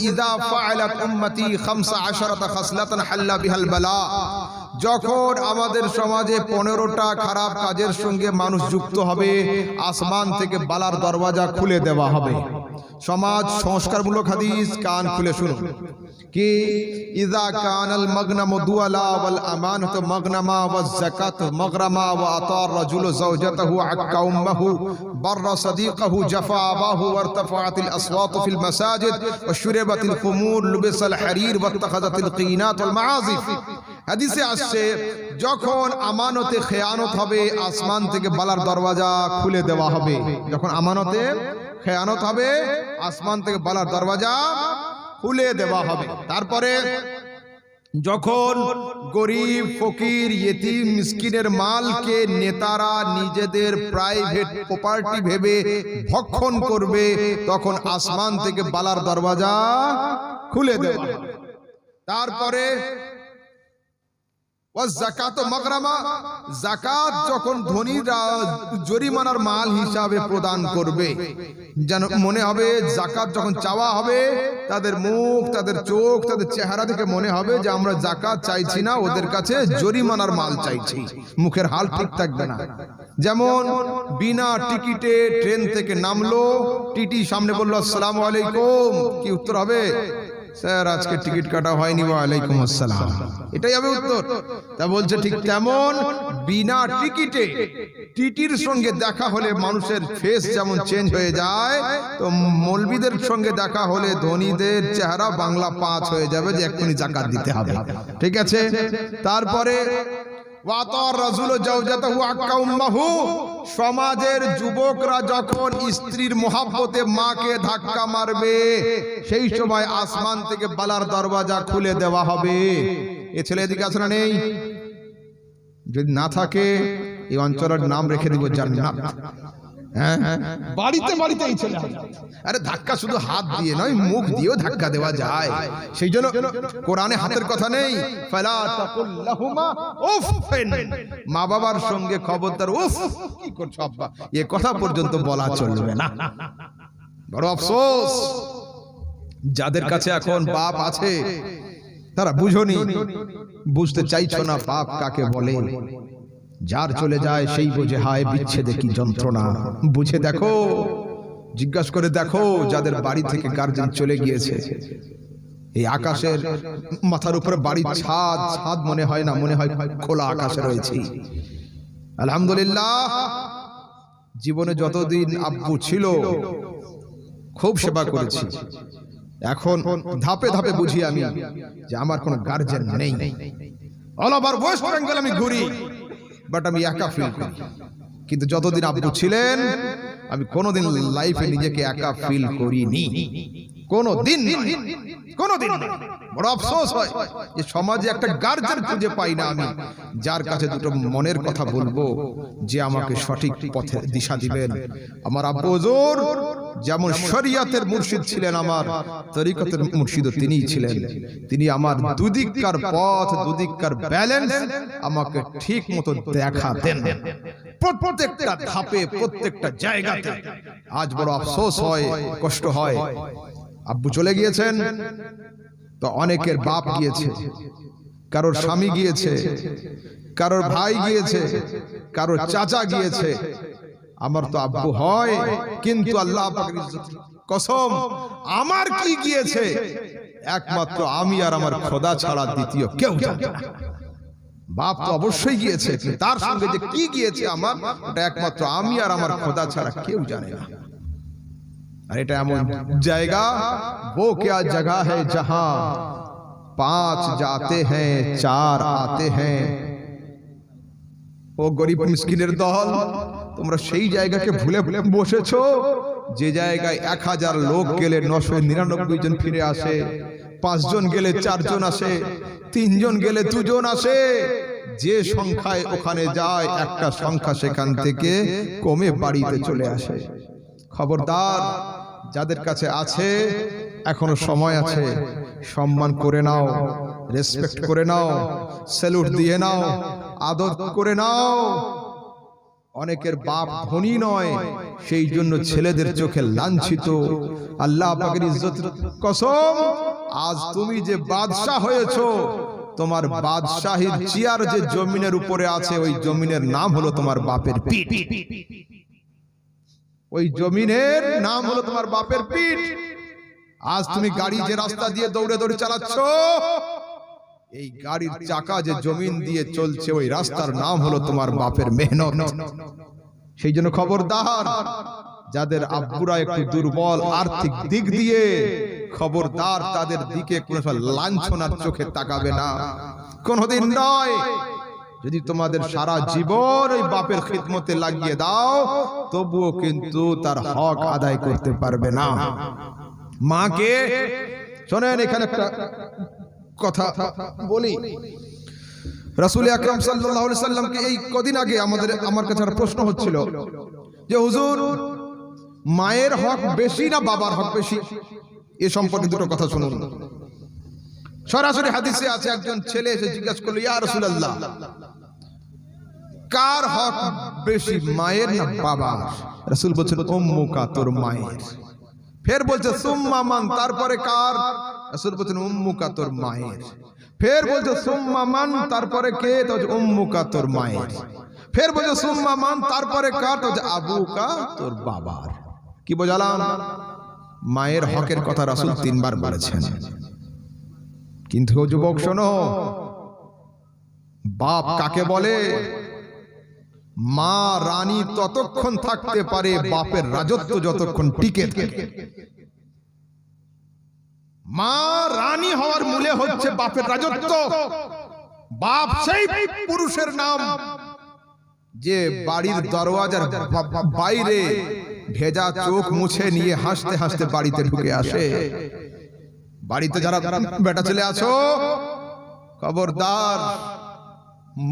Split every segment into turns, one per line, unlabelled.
ইযা ফাআলাত উম্মতি 15 খাসলাতান হাল্লা বিহাল বালা, যখন আমাদের সমাজে 15টা খারাপ কাজের সঙ্গে মানুষ যুক্ত হবে, আসমান থেকে বালার দরওয়াজা খুলে দেওয়া হবে। সমাজ সংস্কারমূলক হাদিস, কান খুলে শুনুন কি ইযা কানাল মাগনামু দুআলা ওয়াল আমানাতু মাগনামা ওয়াজ যাকাতু মাগরামা ওয়া আতার রাজুলু যাওজাতাহু আক্কা উম্মাহু বাররা সাদিকাহু জাফা আবাহু ওয়ারতাফাআতিল আসওয়াতু ফিল মাসাজিদ ওয়া শুরিবাতিল খুমুর লুবিসাল হারির ওয়াত্তাখাযাতিল কিনাত ওয়াল মাআজিফ। হাদিসে আসছে যখন আমানতে খেয়ানত হবে, আসমান থেকে বালার দরওয়াজা খুলে দেওয়া হবে। যখন আমানতে খেয়ানত হবে, আসমান থেকে বালার দরওয়াজা খুলে দেওয়া হবে। তারপরে যখন গরিব ফকির ইয়েতিম মিসকিনের মালকে নেতারা নিজেদের প্রাইভেট প্রপার্টি ভেবে ভক্ষণ করবে, তখন আসমান থেকে বালার দরওয়াজা খুলে দেওয়া হবে। তারপরে যাকাত মাগরামা, যাকাত যখন ধনীরা জরিমানার মাল হিসাবে প্রদান করবে, যেন মনে হবে যাকাত যখন চাওয়া হবে, তাদের মুখ, তাদের চোখ, তাদের চেহারা থেকে মনে হবে যে আমরা যাকাত চাইছি না, ওদের কাছে জরিমানার মাল চাইছি। মুখের হাল ঠিক থাকবে না। যেমন বিনা টিকিটে ট্রেন থেকে নামলো, টিটি সামনে বললো আসসালামু আলাইকুম, কি উত্তর হবে? স্যার আজকে টিকিট কাটা হয়নি। ওয়া আলাইকুম আসসালাম, এটাই হবে উত্তর। তা বলছে ঠিক তেমন বিনা টিকিটে টিটির সঙ্গে দেখা হলে মানুষের ফেস যেমন চেঞ্জ হয়ে যায়, তো মৌলবীদের সঙ্গে দেখা হলে ধনীদের চেহারা বাংলা 5 হয়ে যাবে যে এক্ষুনি যাকাত দিতে হবে। ঠিক আছে। তারপরে সমাজের যুবকরা যখন স্ত্রীর মোহাব্বতে মাকে ধাক্কা মারবে, সেই সময় আসমান থেকে বালার দরওয়াজা খুলে দেওয়া হবে। এ ছেলে এদিকে আছে না নেই? যদি না থাকে এই অঞ্চলের নাম রেখে দিব জান্নাত। হ্যাঁ, বাড়িতে বাড়িতে এই ছেলে। আরে ধাক্কা শুধু হাত দিয়ে নয়, মুখ দিয়েও ধাক্কা দেওয়া যায়। সেই জন্য কোরআনে হাতের কথা নেই, ফালা তাকুল লাহুমা উফফিন, মা বাবার সঙ্গে খবরদার উফ কি করছো আব্বা, এ কথা পর্যন্ত বলা চলবে না। বড় আফসোস যাদের কাছে এখন বাপ আছে, তারা বুঝোনি, বুঝতে চাইছো না বাপ কাকে বলে। যার চলে যায় সেই বোঝে হায় বিচ্ছেদে কি যন্ত্রণা। বুঝে দেখো, জিজ্ঞাসা করে দেখো, যাদের বাড়ি থেকে গার্জেন চলে গিয়েছে, এই আকাশের মাথার উপরে বাড়ির ছাদ মনে হয় না, মনে হয় খোলা আকাশে রয়েছে। আলহামদুলিল্লাহ, জীবনে যতদিন আব্বু ছিল খুব সেবা করেছি। এখন ধাপে ধাপে বুঝি আমি যে আমার কোনো গার্জেন নেই। অল ওভার ওয়েস্ট বেঙ্গল আমি ঘুরি, বাট আমি একা ফিল করি। কিন্তু যতদিন আব্বু ছিলেন আমি কোনোদিন লাইফে নিজেকে একা ফিল করিনি, কোনোদিন। বড় আফসোস হয় যে সমাজে একটা গার্জেন খুঁজে পাই না আমি, যার কাছে দুটো মনের কথা বলবো, যে আমাকে সঠিক পথে দিশা দিবেন। আমার আব্বু হুজুর যেমন শরিয়তের মুর্শিদ ছিলেন, আমার তরিকতের মুর্শিদও তিনিই ছিলেন। তিনি আমার দুদিককার পথ, দুদিককার ব্যালেন্স আমাকে ঠিক মতো দেখাতেন প্রত্যেকটা ধাপে, প্রত্যেকটা জায়গাতে। আজ বড় আফসোস হয়, কষ্ট হয়, আব্বু চলে গিয়েছেন তো অনেকের বাপ গিয়েছে, কারোর স্বামী গিয়েছে, কারোর ভাই গিয়েছে, কারোর চাচা গিয়েছে। আমার তো আব্বু হয়, কিন্তু আল্লাহ পাকের ইজ্জতের কসম আমার কি গিয়েছে একমাত্র আমি আর আমার খোদা ছাড়া দ্বিতীয় কেউ জানে না। বাপ তো অবশ্যই গিয়েছে, তার সঙ্গে যে কি গিয়েছে আমার, ওটা একমাত্র আমি আর আমার খোদা ছাড়া কেউ জানে না। আর এটা এমন জায়গা, वो क्या जगह है जहां 5 जाते हैं 4 आते हैं। ও গরিব মিসকিনের দল, তোমরা সেই জায়গাকে ভুলে ভুলে বসেছো যে জায়গায় 1000 লোক গেলে 999 জন ফিরে আসে, 5 জন গেলে 4 জন আসে, 3 জন গেলে 2 জন আসে। যে সংখ্যায় ওখানে যায়, একটা সংখ্যা সেখান থেকে কমে বাড়িতে চলে আসে। খবরদার, যাদের কাছে আছে এখনো সময় আছে, সম্মান করে নাও, রেসপেক্ট করে নাও, স্যালুট দিয়ে নাও, আদর করে নাও। অনেকের বাপ ধনী নয়, সেই জন্য ছেলেদের চোখে লাঞ্ছিত। আল্লাহ পাকের ইজ্জতের কসম, আজ তুমি যে বাদশাহ হয়েছো, তোমার বাদশাহীর চেয়ার যে জমিনের উপরে আছে, ওই জমিনের নাম হলো তোমার বাপের পিঠ। ওই জমিনের নাম হলো তোমার বাপের পিঠ। আজ তুমি গাড়ি যে রাস্তা দিয়ে দৌড়ে দৌড়ে চালাচ্ছ, এই গাড়ির চাকা যে জমিন দিয়ে চলছে, ওই রাস্তার নাম হলো তোমার বাপের মেহনত। সেই জন্য খবরদার, যাদের আব্বুরা একটু দুর্বল আর্থিক দিক দিয়ে, খবরদার তাদের দিকে কোনো লাঞ্ছনার চোখে তাকাবে না, কোনোদিন নয়। যদি তোমাদের সারা জীবন ওই বাপের খিদমতে লাগিয়ে দাও, তবুও কিন্তু তার হক আদায় করতে পারবে না। মাকে শোনেন, এখানে একটা কথা বলি। রাসূল আকরাম সাল্লাল্লাহু আলাইহি সাল্লামকে এই কদিন আগে আমার কাছে একটা প্রশ্ন হচ্ছিল যে হুজুর, মায়ের হক বেশি না বাবার হক বেশি? এ সম্পর্কে দুটো কথা শুনুন। সরাসরি হাদিসে আছে, একজন ছেলে এসে জিজ্ঞাসা করলো, ইয়া রাসূলুল্লাহ, কার হক বেশি, মায়ের না বাবার? রাসূল বলছেন, উম্মুকা, তোর মায়ের। ফের বলছে সুম্মা মান, তারপরে কার? রাসূল বলছেন, উম্মুকা, তোর মায়ের। ফের বলছে সুম্মা মান, তারপরে কে? তো উম্মুকা, তোর মায়ের। ফের বলছে সুম্মা মান, তারপরে কার? তো আবুকা, তোর বাবার। কি বোঝালাম? মায়ের হকের কথা রাসূল 3 বার বলেছেন। কিন্তু যুবক শোনো, বাপ কাকে বলে? মা রানী ততক্ষণ থাকতে পারে, বাপের রাজত্ব যতক্ষণ টিকে থাকে। মা রানী হওয়ার মূলে হচ্ছে বাপের রাজত্ব। বাপ সেই পুরুষের নাম যে বাড়ির দরওয়াজার বাইরে ভেজা চোখ মুছে নিয়ে হাসতে হাসতে বাড়িতে ঢুকে আসে। বাড়িতে যারা বেটা ছেলে আছো, খবরদার,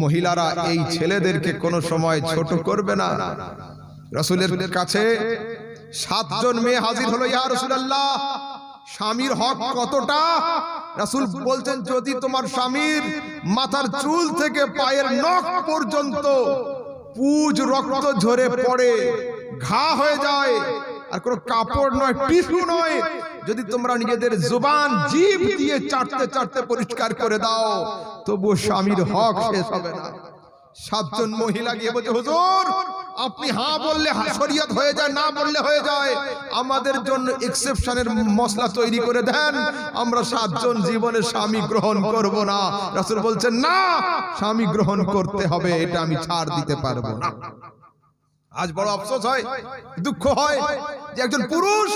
মহিলারা এই ছেলেদেরকে কোনো সময় ছোট করবে না। রাসূলের কাছে 7 জন মেয়ে হাজির হলো, ইয়া রাসূলুল্লাহ, স্বামীর হক কতটা? রাসূল বলছেন, যদি তোমার স্বামীর মাথার চুল থেকে পায়ের নখ পর্যন্ত পুজ রক্ত ঝরে পড়ে, ঘা হয়ে যায়, আর কোনো কাপড় নয়, টিস্যু নয়, যদি তোমরা নিজেদের জুবান জিভ দিয়ে চাটতে চাটতে পরিষ্কার করে দাও, তবু স্বামীর হক শেষ হবে না। 7 জন মহিলা গিয়ে বলছে, হুজুর, আপনি হ্যাঁ বললে শরীয়ত হয়ে যায়, না বললে হয়ে যায়, আমাদের জন্য এক্সেপশনের মশলা তৈরি করে দেন, আমরা 7 জন জীবনে স্বামী গ্রহণ করব না। রাসূল বলছেন, না, স্বামী গ্রহণ করতে হবে, এটা আমি ছাড় দিতে পারবো না। আজ বড় আফসোস হয়, দুঃখ হয় যে একজন পুরুষ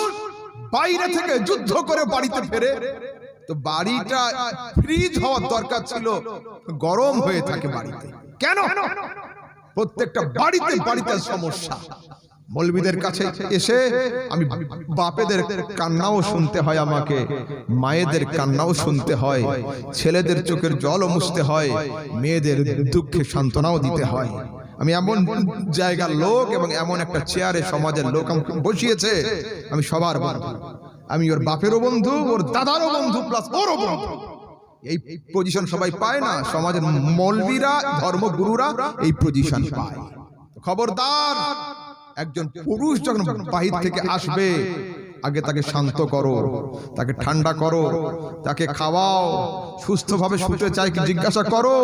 বাইরে থেকে যুদ্ধ করে বাড়িতে ফেরে, তো বাড়িটা ফ্রিজ হওয়ার দরকার ছিল, গরম হয়ে থাকে বাড়িতে। কেন? প্রত্যেকটা বাড়িতে বাড়িতে সমস্যা। মৌলবীদের কাছে এসে আমি বাপেদের কান্নাও শুনতে হয়, আমাকে মায়েদের কান্নাও শুনতে হয়, ছেলেদের চোখের জলও মুছতে হয়, মেয়েদের দুঃখে সান্ত্বনাও দিতে হয়। আমি এমন জায়গার লোক এবং এমন একটা চেয়ারে সমাজের লোক আমাকে বসিয়েছে, আমি সবার বন্ধু, আমি ওর বাপেরও বন্ধু, ওর দাদারও বন্ধু, প্লাস ওরও বন্ধু। এই পজিশন সবাই পায় না, সমাজের মৌলবীরা, ধর্মগুরুরা এই পজিশন পায়। খবরদার, একজন পুরুষ যখন বাহির থেকে আসবে, আগে তাকে শান্ত করো, তাকে ঠান্ডা করো, তাকে খাওয়াও, সুস্থভাবে শুতে চাই কি জিজ্ঞাসা করো,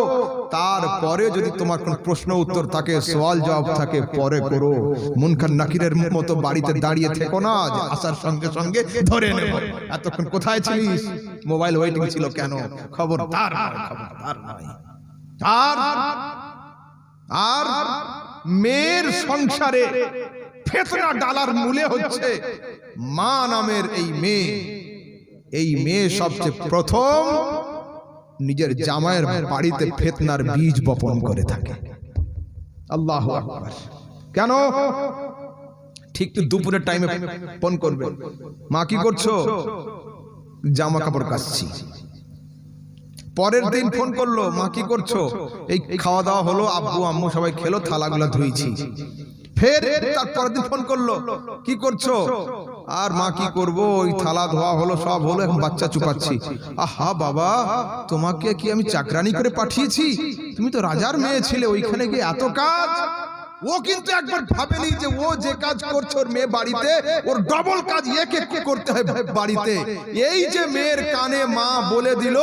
তারপরে যদি তোমার কোন প্রশ্ন উত্তর থাকে, সওয়াল জবাব থাকে, পরে করো। মুনকার নাকিরের মতো বাড়িতে দাঁড়িয়ে থেকো না যে আসার সঙ্গে সঙ্গে ধরে নেব, এতক্ষণ কোথায় ছিলিস, মোবাইল ওয়েটিং ছিল কেন? খবরদার, খবরদার নয়। আর মেয়ের সংসারে ফিতনা ডালার মূলে হচ্ছে মা নামের এই মেয়ে। এই মেয়ে সবচেয়ে প্রথম নিজের জামাইয়ের বাড়িতে ফিতনার বীজ বপন করে থাকে। আল্লাহু আকবার। কেন? ঠিক দুপুরের টাইমে ফোন করবে, মা কি করছো? জামা কাপড় কাচ্ছি। পরের দিন ফোন করলো, মা কি করছো? এই খাওয়া দাওয়া হলো, আব্বু আম্মু সবাই খেলো, থালাগুলো ধুইছি। ফের তারপরের দিন ফোন করলো, কি করছো? আর মা কি করব, ওই থালা ধোয়া হলো, সব হলো, এখন বাচ্চা চুপাচ্ছি। আহা বাবা, তোমাকে কি আমি চাকরানি করে পাঠিয়েছি? তুমি তো রাজার মেয়ে ছিলে, ওইখানে গিয়ে এত কাজ। ও কিন্তু একবার ভাবেনি যে ও যে কাজ করছে ওর মেয়ে বাড়িতে, ওর ডবল কাজ একে করতে হয় বাড়িতে। এই যে মেয়ের কানে মা বলে দিল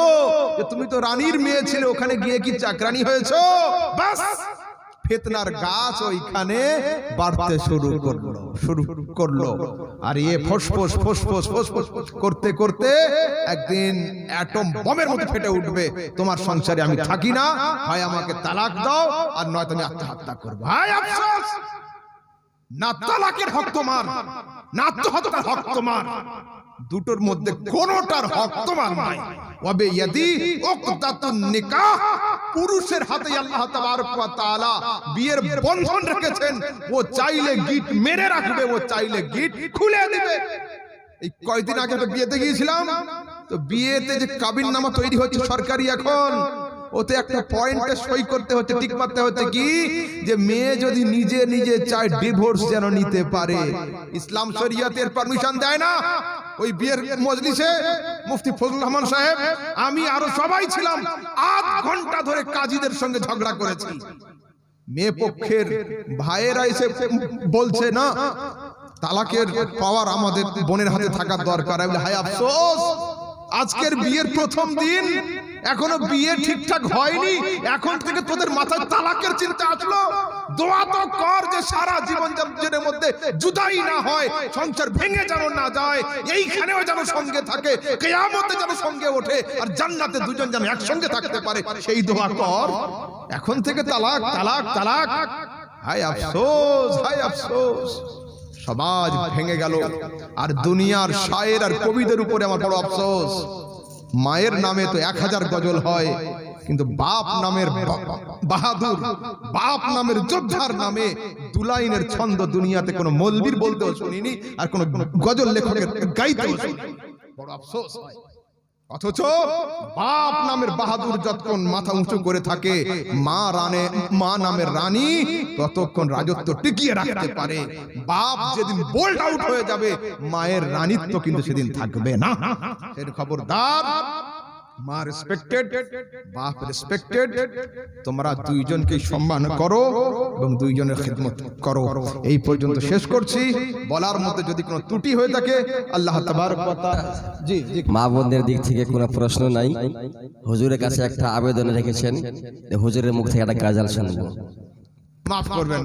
যে তুমি তো রানীর মেয়ে ছিলে, ওখানে গিয়ে কি চাকরানি হয়েছো, বাস ফিতনার গাছ ওইখানে বাড়তে শুরু করলো। আর এ ফসফস ফসফস ফসফস করতে করতে একদিন অ্যাটম বোমের মতো ফেটে উঠবে, তোমার সংসারে আমি থাকি না, হয় আমাকে তালাক দাও আর নয় তুমি আত্মহত্যা করবো। হায় আফসোস, না তালাকের হক তোমার, না আত্মহত্যার হক তোমার, দুটোর মধ্যে কোনটার হক তোমার নাই। ওয়াবে ইয়াদি উকদাতুন নিকাহ, পুরুষের হাতে আল্লাহ তাবারক ওয়া তাআলা বিয়ের বন্ধন রেখেছেন। ও চাইলে গিট মেরে রাখবে, ও চাইলে গিট খুলে দিবে। এই কয়েকদিন আগে একটা বিয়েতে গিয়েছিলাম, তো বিয়েতে যে কাবিননামা তৈরি হচ্ছে সরকারি, এখন ওতে একটা পয়েন্টে সই করতে হচ্ছে, টিক মারতে হচ্ছে কি, যে মেয়ে যদি নিজে নিজে চায় ডিভোর্স যেন নিতে পারে। ইসলাম শরিয়তের পারমিশন দেয় না। ওই বিয়ের মজলিসে মুফতি ফজলুর রহমান সাহেব, আমি আরো সবাই ছিলাম, ৮ ঘন্টা ধরে কাজীদের সঙ্গে ঝগড়া করেছি। মেয়ে পক্ষের ভাইয়েরা এসে বলছে না, তালাকের পাওয়ার আমাদের বোনের হাতে থাকার দরকার। আমি বলি হায় আফসোস, আজকের বিয়ের প্রথম দিন, এখনো বিয়ে ঠিকঠাক হয়নি, এখন থেকে তোদের মাথায় তালাকের চিন্তা আসলো। দোয়া তো কর যে সারা জীবনের মধ্যে জুদাই না হয়, সংসার ভেঙে যেন না যায়, এইখানেও যেন সঙ্গে থাকে, কিয়ামতে যেন সঙ্গে ওঠে, আর জান্নাতে দুজন যেন একসঙ্গে থাকতে পারে, সেই দোয়া কর। এখন থেকে তালাক তালাক তালাক, হায় আফসোস হায় আফসোস, সমাজ ভেঙে গেল। আর দুনিয়ার শায়ের আর কবিদের উপরে আমার বড় আফসোস। মায়ের নামে তো 1000 গজল হয়, কিন্তু বাপ নামের বাহাদুর, বাপ নামের যোদ্ধার নামে 2 লাইনের ছন্দ দুনিয়াতে কোনো মৌলবীর বলতেও শুনিনি, আর কোনো গজল লেখকের গাইতেও শুনিনি। বড় আফসোস। অথচ বাপ নামের বাহাদুর যতক্ষণ মাথা উঁচু করে থাকে, মা নামের রানী ততক্ষণ রাজত্ব টিকিয়ে রাখতে পারে। বাপ যেদিন বোল্ড আউট হয়ে যাবে, মায়ের রানীত্ব কিন্তু সেদিন থাকবে না। এর খবরদার, মা রেসপেক্টেড, বাপ রেসপেক্টেড, তোমরা দুইজনকে সম্মান করো এবং দুইজনের খিদমত করো। এই পর্যন্ত শেষ করছি। বলার মধ্যে যদি কোনো ত্রুটি হয়ে থাকে আল্লাহ তাবারক ওয়া তাআলা। জি জি,
মা বোনদের দিক থেকে কোনো প্রশ্ন নাই, হুজুরের কাছে একটা আবেদন রেখেছেন, হুজুরের মুখ থেকে একটা গাজাল শুনবো।
মাফ করবেন।